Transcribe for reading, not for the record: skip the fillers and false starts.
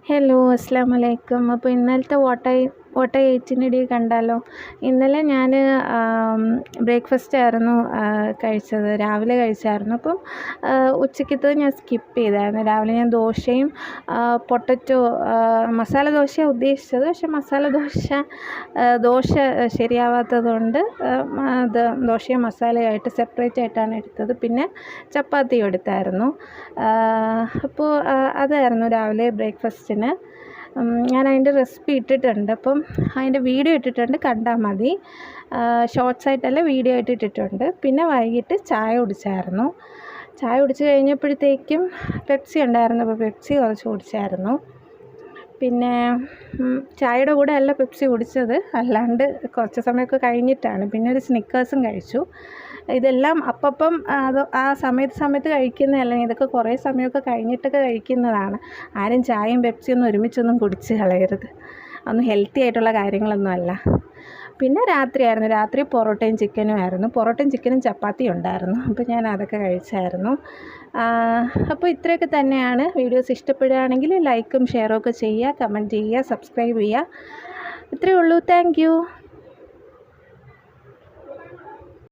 Hello അസ്സാം വലൈക്കും. അപ്പോൾ ഇന്നലത്തെ വാട്ട് ഐ ഏറ്റിനിടെ കണ്ടാലോ. ഇന്നലെ ഞാൻ ബ്രേക്ക്ഫാസ്റ്റ് ആയിരുന്നു കഴിച്ചത്, രാവിലെ കഴിച്ചായിരുന്നു. അപ്പം ഉച്ചയ്ക്കത്തത് ഞാൻ സ്കിപ്പ് ചെയ്തായിരുന്നു. രാവിലെ ഞാൻ ദോശയും പൊട്ടറ്റോ മസാല ദോശയാണ് ഉദ്ദേശിച്ചത്. പക്ഷെ മസാല ദോശ ശരിയാവാത്തത് കൊണ്ട് അത് ദോശയും മസാലയായിട്ട് സെപ്പറേറ്റ് ആയിട്ടാണ് എടുത്തത്. പിന്നെ ചപ്പാത്തിയും എടുത്തായിരുന്നു. അപ്പോൾ അതായിരുന്നു രാവിലെ ബ്രേക്ക്ഫാസ്റ്റിന്. ഞാൻ അതിൻ്റെ റെസിപ്പി ഇട്ടിട്ടുണ്ട്, അപ്പം അതിൻ്റെ വീഡിയോ ഇട്ടിട്ടുണ്ട്, കണ്ടാൽ മതി. ഷോർട്സ് ആയിട്ടല്ല, വീഡിയോ ആയിട്ട് ഇട്ടിട്ടുണ്ട്. പിന്നെ വൈകിട്ട് ചായ കുടിച്ചായിരുന്നു. ചായ കുടിച്ച് കഴിഞ്ഞപ്പോഴത്തേക്കും പെപ്സി ഉണ്ടായിരുന്നു, അപ്പോൾ പെപ്സി കുറച്ച് കുടിച്ചായിരുന്നു. പിന്നെ ചായയുടെ കൂടെ അല്ല പെപ്സി കുടിച്ചത്, അല്ലാണ്ട് കുറച്ച് സമയമൊക്കെ കഴിഞ്ഞിട്ടാണ്. പിന്നെ ഒരു സ്നിക്കേഴ്സും കഴിച്ചു. ഇതെല്ലാം അപ്പം അത് ആ സമയത്ത് കഴിക്കുന്നതല്ല, ഇതൊക്കെ കുറേ സമയമൊക്കെ കഴിഞ്ഞിട്ടൊക്കെ കഴിക്കുന്നതാണ്. ആരും ചായയും പെപ്സിയൊന്നും ഒരുമിച്ചൊന്നും കുടിച്ച് കളയരുത്, ഒന്നും ഹെൽത്തി ആയിട്ടുള്ള കാര്യങ്ങളൊന്നും അല്ല. പിന്നെ രാത്രി പൊറോട്ടയും ചിക്കനും ആയിരുന്നു. പൊറോട്ടയും ചിക്കനും ചപ്പാത്തിയും ഉണ്ടായിരുന്നു, അപ്പോൾ ഞാൻ അതൊക്കെ കഴിച്ചായിരുന്നു. അപ്പോൾ ഇത്രയൊക്കെ തന്നെയാണ്. വീഡിയോസ് ഇഷ്ടപ്പെടുകയാണെങ്കിൽ ലൈക്കും ഷെയറും ഒക്കെ ചെയ്യുക, കമൻറ്റ് ചെയ്യുക, സബ്സ്ക്രൈബ് ചെയ്യുക. ഇത്രയേ ഉള്ളൂ. Thank you.